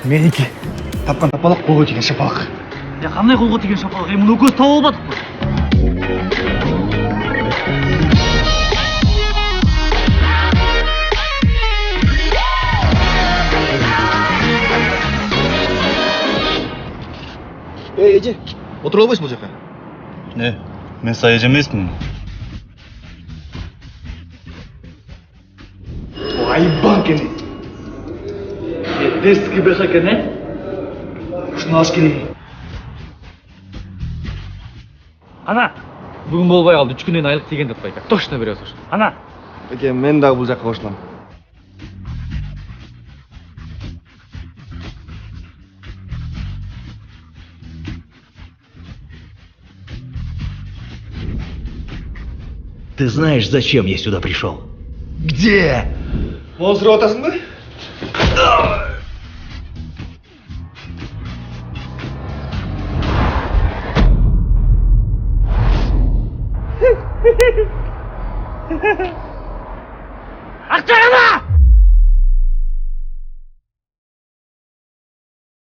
Меники. Тапқан тапалық қолға тиген шапалық. Я қандай қолға тиген шапалық? Мұны көз тауып албадық қой. Эже, отыра албайсың бұл жаққа? Не, мен саяж емеспін. Айбан кені. Дерскі беха кәне? Шыны аш кені. Ана, бүгін болбай қалды, 3 күннен айлық тиген деп қойды. Точно бересің. Ана. Әке, мен дағы бұл жаққа қошынам. Ты знаешь, зачем я сюда пришел? Где? Оны сұрап атасың ба? Ақшағана!